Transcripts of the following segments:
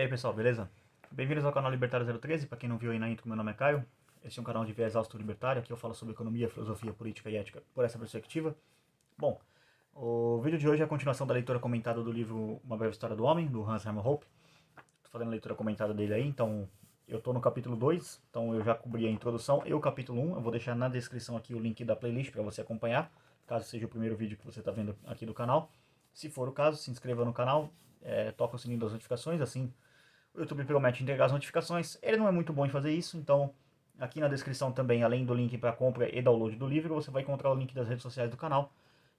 E aí pessoal, beleza? Bem-vindos ao canal Libertário 013, para quem não viu aí na intro, meu nome é Caio. Este é um canal de viés auto-libertário, aqui eu falo sobre economia, filosofia, política e ética por essa perspectiva. Bom, o vídeo de hoje é a continuação da leitura comentada do livro Uma Breve História do Homem, do Hans Hermann Hoppe. Estou fazendo a leitura comentada dele aí, então eu estou no capítulo 2, então eu já cobri a introdução e o capítulo 1. Eu vou deixar na descrição aqui o link da playlist para você acompanhar, caso seja o primeiro vídeo que você está vendo aqui do canal. Se for o caso, se inscreva no canal, toca o sininho das notificações, assim o YouTube promete entregar as notificações. Ele não é muito bom em fazer isso, então aqui na descrição também, além do link para compra e download do livro, você vai encontrar o link das redes sociais do canal.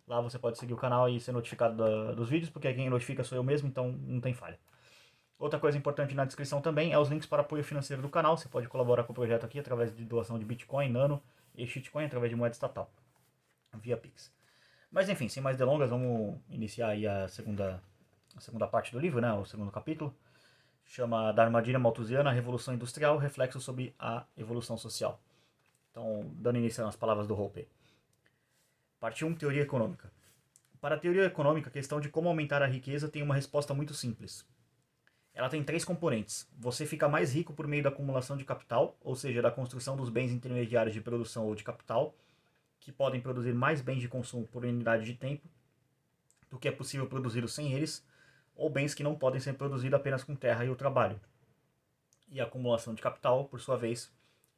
Lá você pode seguir o canal e ser notificado dos vídeos, porque quem notifica sou eu mesmo, então não tem falha. Outra coisa importante na descrição também é os links para apoio financeiro do canal. Você pode colaborar com o projeto aqui através de doação de Bitcoin, Nano e Shitcoin através de moeda estatal, via Pix. Mas enfim, sem mais delongas, vamos iniciar aí a segunda parte do livro, né, o segundo capítulo. Chama Da Armadilha Malthusiana, a Revolução Industrial, reflexo sobre a evolução social. Então, dando início nas palavras do Hoppe. Parte 1, Teoria Econômica. Para a teoria econômica, a questão de como aumentar a riqueza tem uma resposta muito simples. Ela tem 3 componentes. Você fica mais rico por meio da acumulação de capital, ou seja, da construção dos bens intermediários de produção ou de capital, que podem produzir mais bens de consumo por unidade de tempo do que é possível produzi-los sem eles, ou bens que não podem ser produzidos apenas com terra e o trabalho. E a acumulação de capital, por sua vez,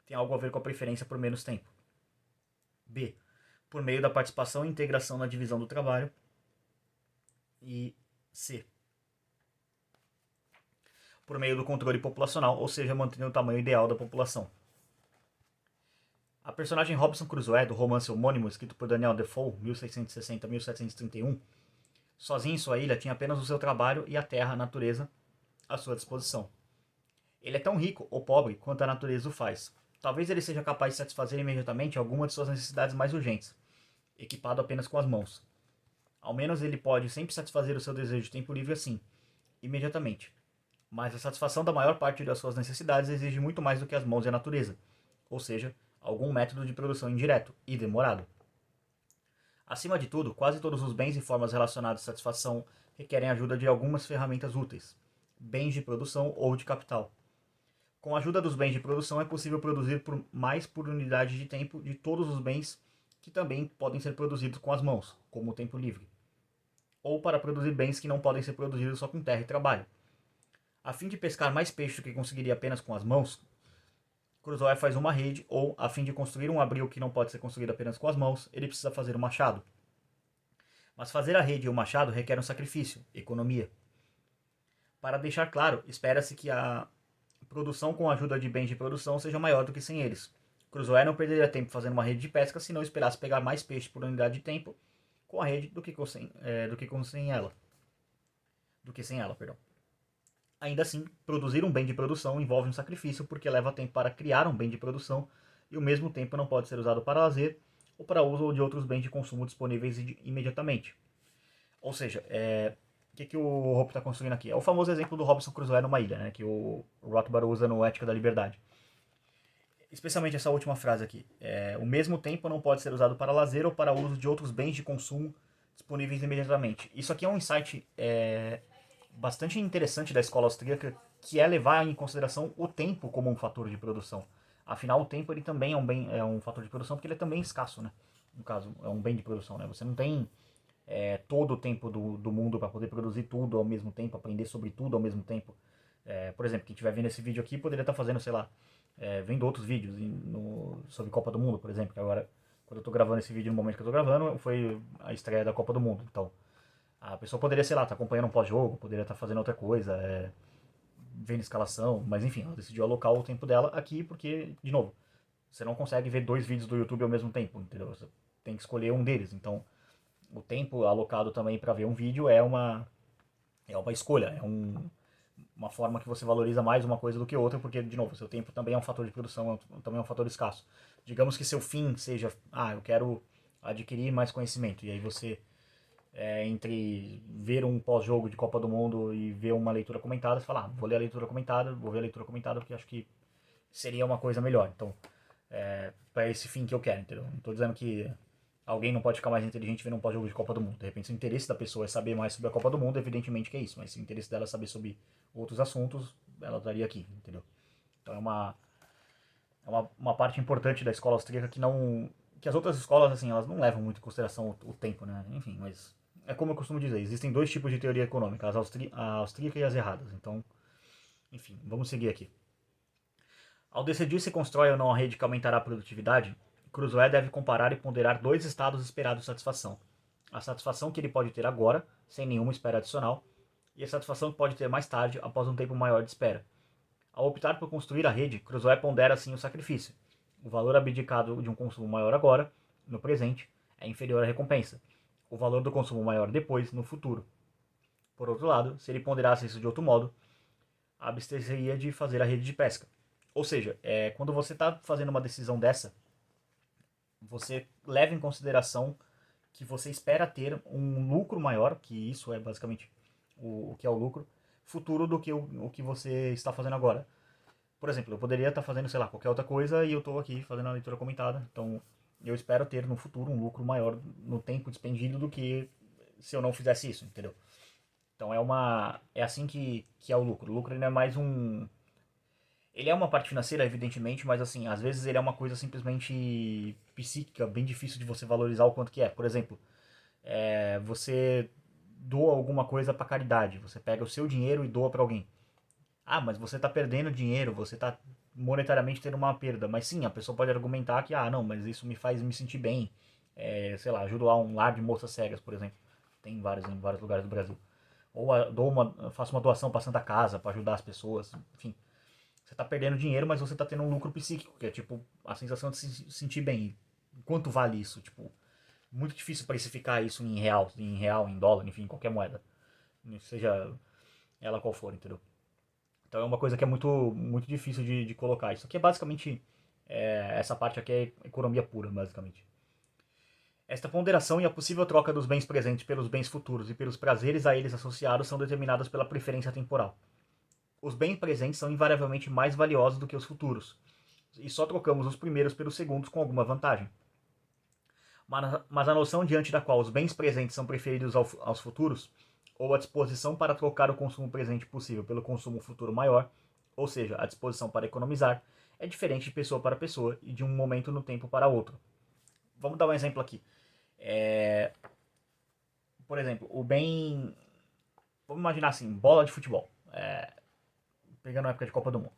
tem algo a ver com a preferência por menos tempo. B. Por meio da participação e integração na divisão do trabalho. E C. Por meio do controle populacional, ou seja, mantendo o tamanho ideal da população. A personagem Robinson Crusoe, do romance homônimo escrito por Daniel Defoe, 1660-1731, sozinho em sua ilha tinha apenas o seu trabalho e a terra, a natureza, à sua disposição. Ele é tão rico ou pobre quanto a natureza o faz. Talvez ele seja capaz de satisfazer imediatamente alguma de suas necessidades mais urgentes, equipado apenas com as mãos. Ao menos ele pode sempre satisfazer o seu desejo de tempo livre assim, imediatamente. Mas a satisfação da maior parte das suas necessidades exige muito mais do que as mãos e a natureza, ou seja, algum método de produção indireto e demorado. Acima de tudo, quase todos os bens e formas relacionados à satisfação requerem a ajuda de algumas ferramentas úteis, bens de produção ou de capital. Com a ajuda dos bens de produção é possível produzir mais por unidade de tempo de todos os bens que também podem ser produzidos com as mãos, como o tempo livre. Ou para produzir bens que não podem ser produzidos só com terra e trabalho. A fim de pescar mais peixe do que conseguiria apenas com as mãos, Crusoe faz uma rede, ou, a fim de construir um abril que não pode ser construído apenas com as mãos, ele precisa fazer um machado. Mas fazer a rede e o machado requer um sacrifício, economia. Para deixar claro, espera-se que a produção com a ajuda de bens de produção seja maior do que sem eles. Crusoe não perderia tempo fazendo uma rede de pesca se não esperasse pegar mais peixe por unidade de tempo com a rede do que sem ela. Ainda assim, produzir um bem de produção envolve um sacrifício porque leva tempo para criar um bem de produção e o mesmo tempo não pode ser usado para lazer ou para uso de outros bens de consumo disponíveis imediatamente. Ou seja, o que o Hoppe está construindo aqui? É o famoso exemplo do Robinson Crusoe numa ilha, né, que o Rothbard usa no Ética da Liberdade. Especialmente essa última frase aqui. O mesmo tempo não pode ser usado para lazer ou para uso de outros bens de consumo disponíveis imediatamente. Isso aqui é um insight bastante interessante da escola austríaca, que é levar em consideração o tempo como um fator de produção. Afinal, o tempo ele também é um fator de produção, porque ele é também escasso, né? No caso, é um bem de produção, né? Você não tem todo o tempo do mundo para poder produzir tudo ao mesmo tempo, aprender sobre tudo ao mesmo tempo. Por exemplo, quem estiver vendo esse vídeo aqui poderia estar fazendo, sei lá, vendo outros vídeos sobre Copa do Mundo, por exemplo, que agora, quando eu estou gravando esse vídeo no momento que eu estou gravando, foi a estreia da Copa do Mundo. Então, a pessoa poderia, sei lá, estar acompanhando um pós-jogo, poderia estar fazendo outra coisa, vendo escalação, mas enfim, ela decidiu alocar o tempo dela aqui porque, de novo, você não consegue ver 2 vídeos do YouTube ao mesmo tempo, entendeu? Você tem que escolher um deles. Então, o tempo alocado também para ver um vídeo é uma escolha, uma forma que você valoriza mais uma coisa do que outra, porque, de novo, seu tempo também é um fator de produção, também é um fator escasso. Digamos que seu fim seja, eu quero adquirir mais conhecimento, e aí você, entre ver um pós-jogo de Copa do Mundo e ver uma leitura comentada, você fala, vou ler a leitura comentada, vou ver a leitura comentada, porque acho que seria uma coisa melhor. Então, para esse fim que eu quero, entendeu? Não estou dizendo que Alguém não pode ficar mais inteligente vendo um pós-jogo de Copa do Mundo. De repente, se o interesse da pessoa é saber mais sobre a Copa do Mundo, evidentemente que é isso. Mas se o interesse dela é saber sobre outros assuntos, ela estaria aqui, entendeu? Então é uma parte importante da escola austríaca que não. Que as outras escolas, assim, elas não levam muito em consideração o tempo, né? Enfim, mas. É como eu costumo dizer, existem dois tipos de teoria econômica, a austríaca e as erradas. Então, enfim, vamos seguir aqui. Ao decidir se constrói ou não a rede que aumentará a produtividade, Crusoe deve comparar e ponderar dois estados esperados de satisfação. A satisfação que ele pode ter agora, sem nenhuma espera adicional, e a satisfação que pode ter mais tarde, após um tempo maior de espera. Ao optar por construir a rede, Crusoe pondera assim o sacrifício. O valor abdicado de um consumo maior agora, no presente, é inferior à recompensa. O valor do consumo maior depois, no futuro. Por outro lado, se ele ponderasse isso de outro modo, abster-se-ia de fazer a rede de pesca. Ou seja, quando você está fazendo uma decisão dessa, você leva em consideração que você espera ter um lucro maior, que isso é basicamente o que é o lucro, futuro do que o que você está fazendo agora. Por exemplo, eu poderia estar fazendo, sei lá, qualquer outra coisa e eu estou aqui fazendo a leitura comentada. Então, eu espero ter no futuro um lucro maior no tempo despendido do que se eu não fizesse isso, entendeu? Então é assim que é o lucro. O lucro ele é mais um. Ele é uma parte financeira, evidentemente, mas assim, às vezes ele é uma coisa simplesmente psíquica, bem difícil de você valorizar o quanto que é. Por exemplo, você doa alguma coisa para caridade, você pega o seu dinheiro e doa para alguém. Ah, mas você está perdendo dinheiro, você está monetariamente tendo uma perda. Mas sim, a pessoa pode argumentar que, não, mas isso me faz me sentir bem. Sei lá, ajudo a um lar de moças cegas, por exemplo. Tem em vários lugares do Brasil. Ou faço uma doação para Santa Casa para ajudar as pessoas. Enfim, você está perdendo dinheiro, mas você está tendo um lucro psíquico, que é tipo a sensação de se sentir bem. E quanto vale isso? Tipo, muito difícil precificar isso em dólar, enfim, em qualquer moeda. Seja ela qual for, entendeu? Então é uma coisa que é muito, muito difícil de colocar. Isso aqui é basicamente. Essa parte aqui é economia pura, basicamente. Esta ponderação e a possível troca dos bens presentes pelos bens futuros e pelos prazeres a eles associados são determinadas pela preferência temporal. Os bens presentes são invariavelmente mais valiosos do que os futuros, e só trocamos os primeiros pelos segundos com alguma vantagem. Mas a noção diante da qual os bens presentes são preferidos aos futuros, ou a disposição para trocar o consumo presente possível pelo consumo futuro maior, ou seja, a disposição para economizar, é diferente de pessoa para pessoa e de um momento no tempo para outro. Vamos dar um exemplo aqui. Por exemplo, o bem. Vamos imaginar assim, bola de futebol. Pegando a época de Copa do Mundo.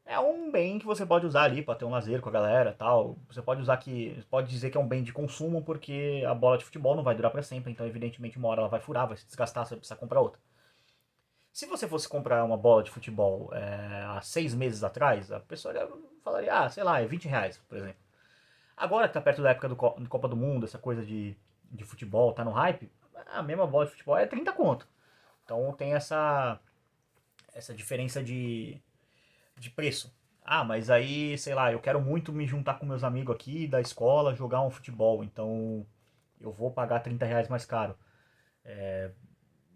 É um bem que você pode usar ali para ter um lazer com a galera, tal. Você pode dizer que é um bem de consumo porque a bola de futebol não vai durar para sempre, então evidentemente uma hora ela vai furar, vai se desgastar, você vai precisar comprar outra. Se você fosse comprar uma bola de futebol há 6 meses atrás, a pessoa falaria, sei lá, é R$ 20, por exemplo. Agora que tá perto da época de Copa do Mundo, essa coisa de futebol, tá no hype, a mesma bola de futebol é 30 conto. Então tem essa diferença de preço. Mas aí, sei lá, eu quero muito me juntar com meus amigos aqui da escola, jogar um futebol, então eu vou pagar R$ 30 mais caro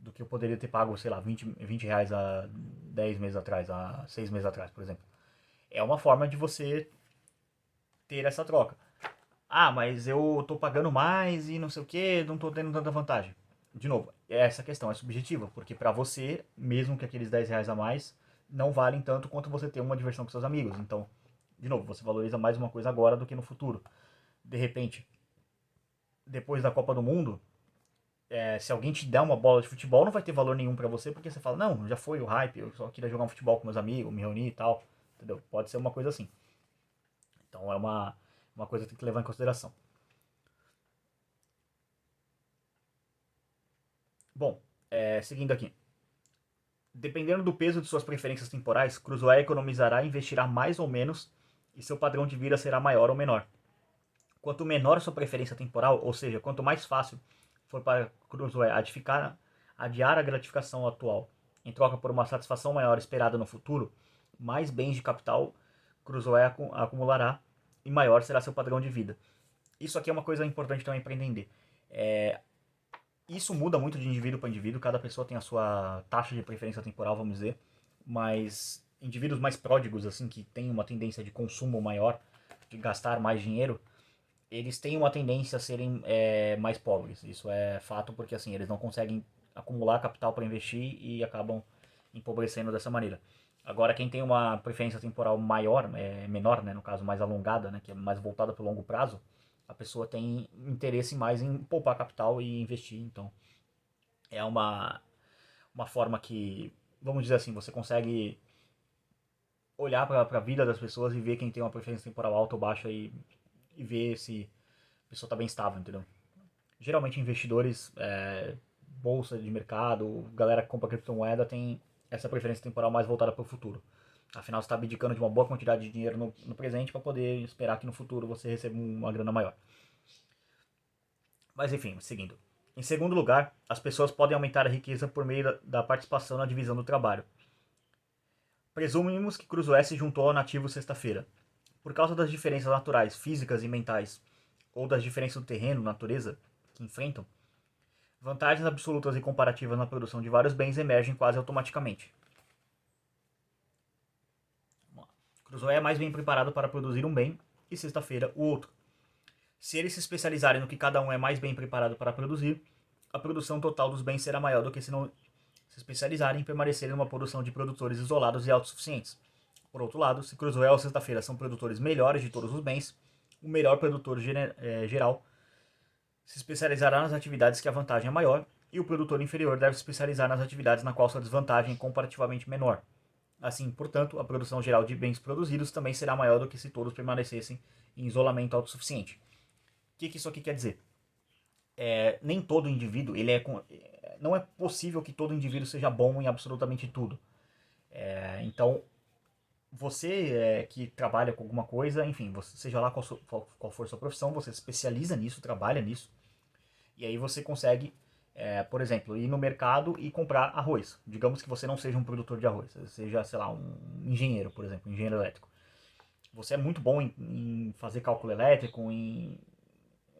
do que eu poderia ter pago, sei lá, R$ 20 há 10 meses atrás, há 6 meses atrás, por exemplo. É uma forma de você ter essa troca. Mas eu tô pagando mais e não sei o que, não tô tendo tanta vantagem. De novo, essa questão é subjetiva, porque para você, mesmo que aqueles R$ 10 a mais não valem tanto quanto você ter uma diversão com seus amigos. Então, de novo, você valoriza mais uma coisa agora do que no futuro. De repente, depois da Copa do Mundo, se alguém te der uma bola de futebol, não vai ter valor nenhum para você, porque você fala, não, já foi o hype, eu só queria jogar um futebol com meus amigos, me reunir e tal. Entendeu? Pode ser uma coisa assim. Então é uma coisa que tem que levar em consideração. Bom, seguindo aqui. Dependendo do peso de suas preferências temporais, Crusoe economizará e investirá mais ou menos, e seu padrão de vida será maior ou menor. Quanto menor sua preferência temporal, ou seja, quanto mais fácil for para Crusoe adiar a gratificação atual em troca por uma satisfação maior esperada no futuro, mais bens de capital Crusoe acumulará e maior será seu padrão de vida. Isso aqui é uma coisa importante também para entender. Isso muda muito de indivíduo para indivíduo, cada pessoa tem a sua taxa de preferência temporal, vamos dizer, mas indivíduos mais pródigos, assim, que têm uma tendência de consumo maior, de gastar mais dinheiro, eles têm uma tendência a serem mais pobres. Isso é fato porque assim, eles não conseguem acumular capital para investir e acabam empobrecendo dessa maneira. Agora, quem tem uma preferência temporal maior, menor, né, no caso mais alongada, né, que é mais voltada para o longo prazo, a pessoa tem interesse mais em poupar capital e investir. Então, é uma forma que, vamos dizer assim, você consegue olhar para a vida das pessoas e ver quem tem uma preferência temporal alta ou baixa e ver se a pessoa está bem estável, entendeu? Geralmente investidores, bolsa de mercado, galera que compra criptomoeda tem essa preferência temporal mais voltada para o futuro. Afinal, você está abdicando de uma boa quantidade de dinheiro no presente para poder esperar que no futuro você receba uma grana maior. Mas enfim, seguindo. Em segundo lugar, as pessoas podem aumentar a riqueza por meio da participação na divisão do trabalho. Presumimos que Cruzoé se juntou ao nativo sexta-feira. Por causa das diferenças naturais, físicas e mentais, ou das diferenças do terreno, natureza, que enfrentam, vantagens absolutas e comparativas na produção de vários bens emergem quase automaticamente. Cruzoé é mais bem preparado para produzir um bem e sexta-feira o outro. Se eles se especializarem no que cada um é mais bem preparado para produzir, a produção total dos bens será maior do que se não se especializarem e permanecerem numa produção de produtores isolados e autossuficientes. Por outro lado, se Cruzoé ou sexta-feira são produtores melhores de todos os bens, o melhor produtor geral se especializará nas atividades que a vantagem é maior e o produtor inferior deve se especializar nas atividades na qual sua desvantagem é comparativamente menor. Assim, portanto, a produção geral de bens produzidos também será maior do que se todos permanecessem em isolamento autossuficiente. O que isso aqui quer dizer? Nem todo indivíduo, não é possível que todo indivíduo seja bom em absolutamente tudo. Então, você que trabalha com alguma coisa, enfim, seja lá qual for a sua profissão, você se especializa nisso, trabalha nisso, e aí você consegue, por exemplo, ir no mercado e comprar arroz. Digamos que você não seja um produtor de arroz, você seja, sei lá, um engenheiro, por exemplo, um engenheiro elétrico. Você é muito bom em fazer cálculo elétrico, em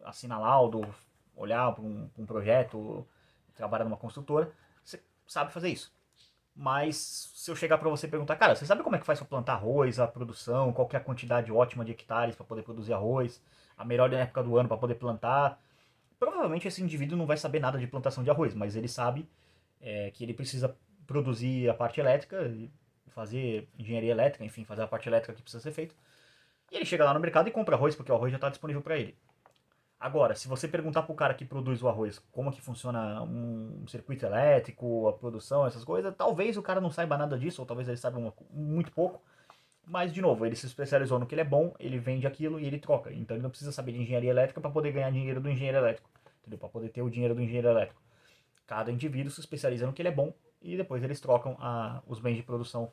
assinar laudo, olhar para um projeto, trabalhar numa construtora, você sabe fazer isso. Mas se eu chegar para você e perguntar, cara, você sabe como é que faz para plantar arroz, a produção, qual que é a quantidade ótima de hectares para poder produzir arroz, a melhor época do ano para poder plantar, provavelmente esse indivíduo não vai saber nada de plantação de arroz, mas ele sabe que ele precisa produzir a parte elétrica, fazer engenharia elétrica, enfim, fazer a parte elétrica que precisa ser feita. E ele chega lá no mercado e compra arroz, porque o arroz já está disponível para ele. Agora, se você perguntar pro cara que produz o arroz como que funciona um circuito elétrico, a produção, essas coisas, talvez o cara não saiba nada disso, ou talvez ele saiba muito pouco. Mas, de novo, ele se especializou no que ele é bom, ele vende aquilo e ele troca. Então ele não precisa saber de engenharia elétrica para poder ganhar dinheiro do engenheiro elétrico. Entendeu? Para poder ter o dinheiro do engenheiro elétrico. Cada indivíduo se especializa no que ele é bom e depois eles trocam os bens de produção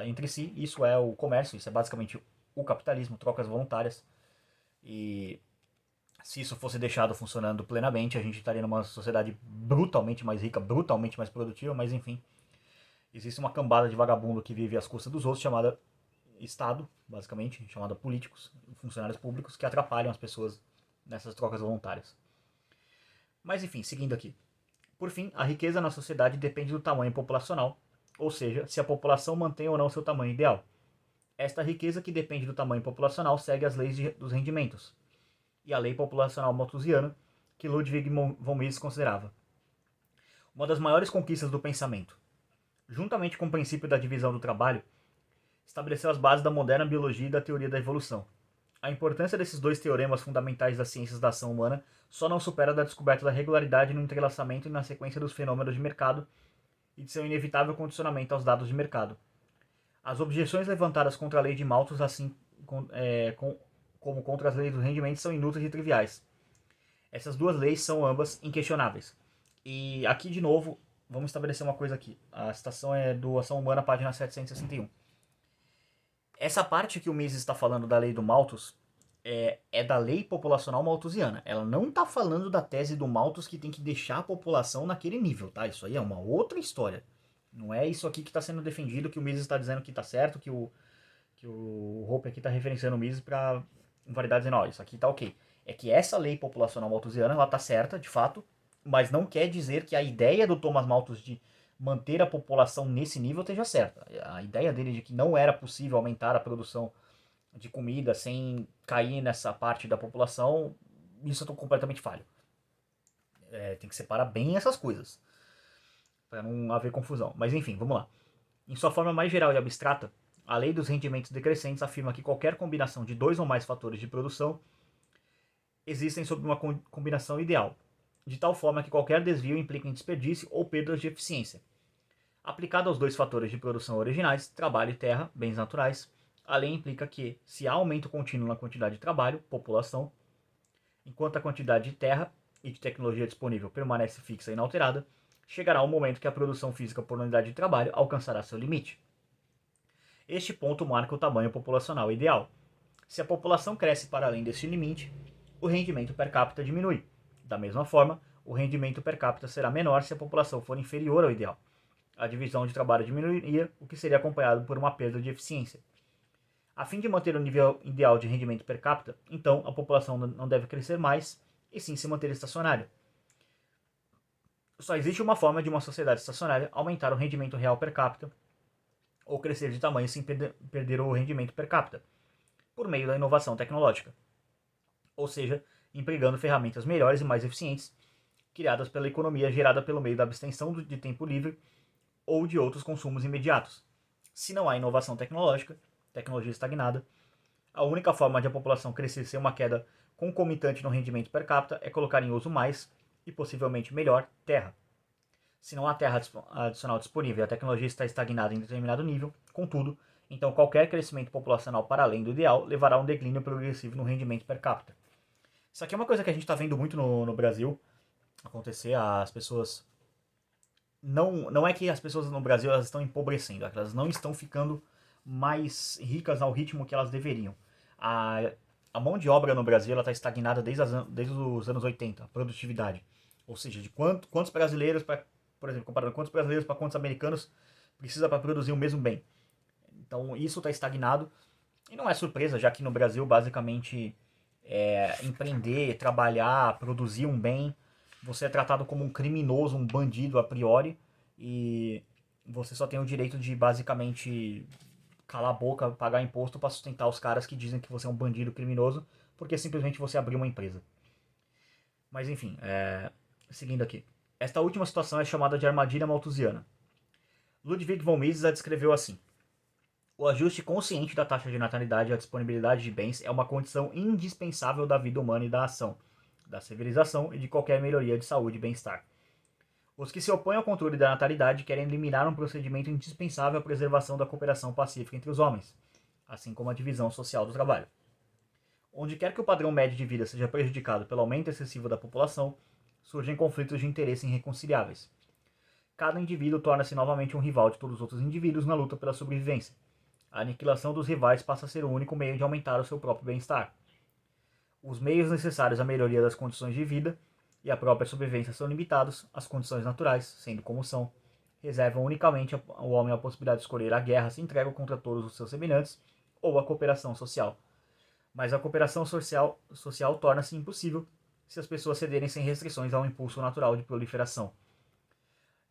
entre si. Isso é o comércio, isso é basicamente o capitalismo, trocas voluntárias. E se isso fosse deixado funcionando plenamente, a gente estaria numa sociedade brutalmente mais rica, brutalmente mais produtiva, mas enfim. Existe uma cambada de vagabundo que vive às custas dos outros, chamada Estado, basicamente, chamada políticos, funcionários públicos, que atrapalham as pessoas nessas trocas voluntárias. Mas enfim, seguindo aqui. Por fim, a riqueza na sociedade depende do tamanho populacional, ou seja, se a população mantém ou não seu tamanho ideal. Esta riqueza que depende do tamanho populacional segue as leis dos rendimentos e a lei populacional malthusiana, que Ludwig von Mises considerava uma das maiores conquistas do pensamento. Juntamente com o princípio da divisão do trabalho, estabeleceu as bases da moderna biologia e da teoria da evolução. A importância desses dois teoremas fundamentais das ciências da ação humana só não supera da descoberta da regularidade no entrelaçamento e na sequência dos fenômenos de mercado e de seu inevitável condicionamento aos dados de mercado. As objeções levantadas contra a lei de Malthus, assim como contra as leis dos rendimentos, são inúteis e triviais. Essas duas leis são ambas inquestionáveis. E aqui, de novo, vamos estabelecer uma coisa aqui. A citação é do Ação Humana, página 761. Essa parte que o Mises está falando da lei do Malthus é da lei populacional malthusiana. Ela não está falando da tese do Malthus que tem que deixar a população naquele nível, tá? Isso aí é uma outra história. Não é isso aqui que está sendo defendido, que o Mises está dizendo que está certo, que o Hoppe aqui está referenciando o Mises para validar dizendo, ó, isso aqui está ok. É que essa lei populacional malthusiana, ela está certa, de fato, mas não quer dizer que a ideia do Thomas Malthus de manter a população nesse nível esteja certa. A ideia dele de que não era possível aumentar a produção de comida sem cair nessa parte da população, isso eu estou completamente falho. Tem que separar bem essas coisas, para não haver confusão. Mas enfim, vamos lá. Em sua forma mais geral e abstrata, a lei dos rendimentos decrescentes afirma que qualquer combinação de dois ou mais fatores de produção existem sob uma combinação ideal, de tal forma que qualquer desvio implica em desperdício ou perdas de eficiência. Aplicado aos dois fatores de produção originais, trabalho e terra, bens naturais, a lei implica que, se há aumento contínuo na quantidade de trabalho, população, enquanto a quantidade de terra e de tecnologia disponível permanece fixa e inalterada, chegará um momento que a produção física por unidade de trabalho alcançará seu limite. Este ponto marca o tamanho populacional ideal. Se a população cresce para além deste limite, o rendimento per capita diminui. Da mesma forma, o rendimento per capita será menor se a população for inferior ao ideal. A divisão de trabalho diminuiria, o que seria acompanhado por uma perda de eficiência. A fim de manter o nível ideal de rendimento per capita, então a população não deve crescer mais, e sim se manter estacionária. Só existe uma forma de uma sociedade estacionária aumentar o rendimento real per capita ou crescer de tamanho sem perder o rendimento per capita, por meio da inovação tecnológica, ou seja, empregando ferramentas melhores e mais eficientes, criadas pela economia gerada pelo meio da abstenção de tempo livre ou de outros consumos imediatos. Se não há inovação tecnológica, tecnologia estagnada, a única forma de a população crescer sem uma queda concomitante no rendimento per capita é colocar em uso mais, e possivelmente melhor, terra. Se não há terra adicional disponível e a tecnologia está estagnada em determinado nível, contudo, então qualquer crescimento populacional para além do ideal levará a um declínio progressivo no rendimento per capita. Isso aqui é uma coisa que a gente está vendo muito no Brasil acontecer. As pessoas. Não é que as pessoas no Brasil elas estão empobrecendo, elas não estão ficando mais ricas ao ritmo que elas deveriam. A mão de obra no Brasil está estagnada desde os anos 80, a produtividade. Ou seja, de quantos brasileiros, por exemplo, comparando quantos brasileiros para quantos americanos precisa para produzir o mesmo bem. Então isso está estagnado. E não é surpresa, já que no Brasil, basicamente, empreender, trabalhar, produzir um bem, você é tratado como um criminoso, um bandido a priori, e você só tem o direito de, basicamente, calar a boca, pagar imposto para sustentar os caras que dizem que você é um bandido criminoso, porque simplesmente você abriu uma empresa. Mas enfim, seguindo aqui. Esta última situação é chamada de armadilha malthusiana. Ludwig von Mises a descreveu assim: o ajuste consciente da taxa de natalidade à disponibilidade de bens é uma condição indispensável da vida humana e da ação, da civilização e de qualquer melhoria de saúde e bem-estar. Os que se opõem ao controle da natalidade querem eliminar um procedimento indispensável à preservação da cooperação pacífica entre os homens, assim como a divisão social do trabalho. Onde quer que o padrão médio de vida seja prejudicado pelo aumento excessivo da população, surgem conflitos de interesse irreconciliáveis. Cada indivíduo torna-se novamente um rival de todos os outros indivíduos na luta pela sobrevivência. A aniquilação dos rivais passa a ser o único meio de aumentar o seu próprio bem-estar. Os meios necessários à melhoria das condições de vida e à própria sobrevivência são limitados, as condições naturais, sendo como são, reservam unicamente ao homem a possibilidade de escolher a guerra se entrega contra todos os seus semelhantes ou a cooperação social. Mas a cooperação social torna-se impossível se as pessoas cederem sem restrições ao impulso natural de proliferação.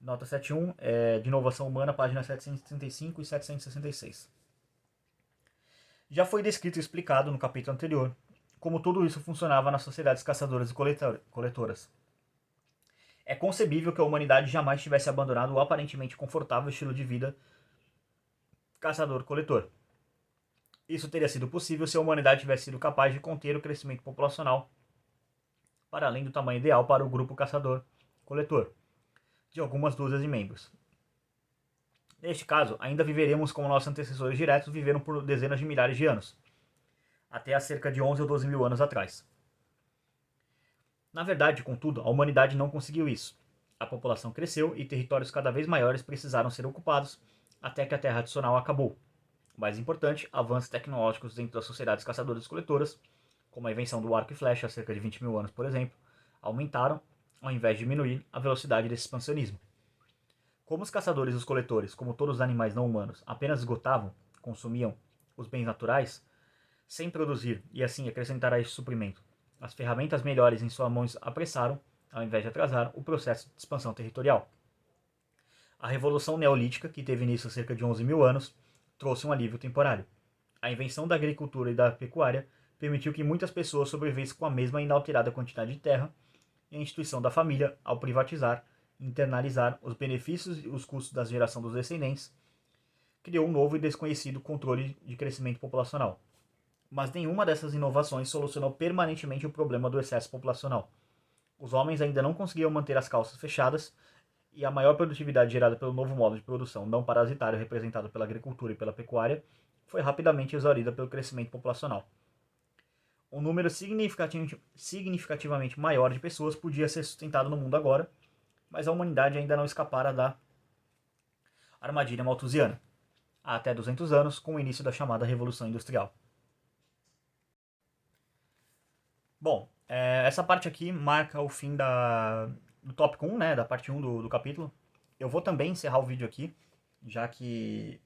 Nota 71, de Inovação Humana, páginas 765 e 766. Já foi descrito e explicado no capítulo anterior como tudo isso funcionava nas sociedades caçadoras e coletoras. É concebível que a humanidade jamais tivesse abandonado o aparentemente confortável estilo de vida caçador-coletor. Isso teria sido possível se a humanidade tivesse sido capaz de conter o crescimento populacional para além do tamanho ideal para o grupo caçador-coletor, de algumas dúzias de membros. Neste caso, ainda viveremos como nossos antecessores diretos viveram por dezenas de milhares de anos, até há cerca de 11 ou 12 mil anos atrás. Na verdade, contudo, a humanidade não conseguiu isso. A população cresceu e territórios cada vez maiores precisaram ser ocupados até que a terra adicional acabou. O mais importante, avanços tecnológicos dentro das sociedades caçadoras e coletoras, como a invenção do arco e flecha há cerca de 20 mil anos, por exemplo, aumentaram, ao invés de diminuir, a velocidade desse expansionismo. Como os caçadores e os coletores, como todos os animais não humanos, apenas esgotavam, consumiam os bens naturais, sem produzir e assim acrescentar a este suprimento, as ferramentas melhores em suas mãos apressaram, ao invés de atrasar, o processo de expansão territorial. A Revolução Neolítica, que teve início há cerca de 11 mil anos, trouxe um alívio temporário. A invenção da agricultura e da pecuária permitiu que muitas pessoas sobrevivessem com a mesma inalterada quantidade de terra, e a instituição da família, ao privatizar e internalizar os benefícios e os custos da geração dos descendentes, criou um novo e desconhecido controle de crescimento populacional. Mas nenhuma dessas inovações solucionou permanentemente o problema do excesso populacional. Os homens ainda não conseguiam manter as calças fechadas, e a maior produtividade gerada pelo novo modo de produção não parasitário representado pela agricultura e pela pecuária foi rapidamente exaurida pelo crescimento populacional. Um número significativamente maior de pessoas podia ser sustentado no mundo agora, mas a humanidade ainda não escapara da armadilha malthusiana, há até 200 anos, com o início da chamada Revolução Industrial. Bom, essa parte aqui marca o fim do tópico 1, né, da parte 1 do capítulo. Eu vou também encerrar o vídeo aqui, já que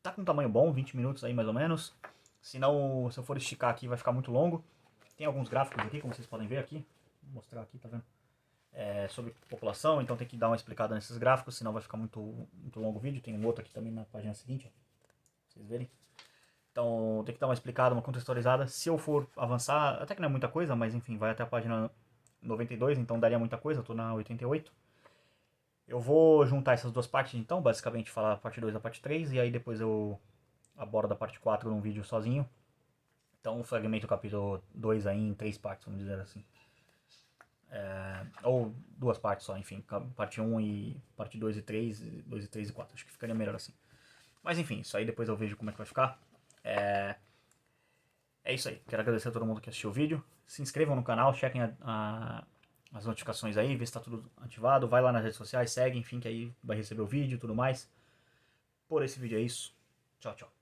tá com um tamanho bom, 20 minutos aí mais ou menos. Senão, se eu for esticar aqui, vai ficar muito longo. Tem alguns gráficos aqui, como vocês podem ver aqui. Vou mostrar aqui, tá vendo? Sobre população, então tem que dar uma explicada nesses gráficos, senão vai ficar muito longo o vídeo. Tem um outro aqui também na página seguinte, ó, pra vocês verem. Então tem que dar uma explicada, uma contextualizada. Se eu for avançar, até que não é muita coisa, mas enfim, vai até a página 92, então daria muita coisa, eu tô na 88. Eu vou juntar essas duas partes então, basicamente falar a parte 2 e a parte 3, e aí depois eu abordo a parte 4 num vídeo sozinho. Então fragmento o capítulo 2 aí em 3 partes, vamos dizer assim. Ou duas partes só, enfim, parte 1 e parte 2 e 3, 2 e 3 e 4, acho que ficaria melhor assim. Mas enfim, isso aí depois eu vejo como é que vai ficar. É isso aí, quero agradecer a todo mundo que assistiu o vídeo. Se inscrevam no canal, chequem as notificações aí, vê se está tudo ativado. Vai lá nas redes sociais, segue, enfim, que aí vai receber o vídeo e tudo mais. Por esse vídeo é isso. Tchau, tchau.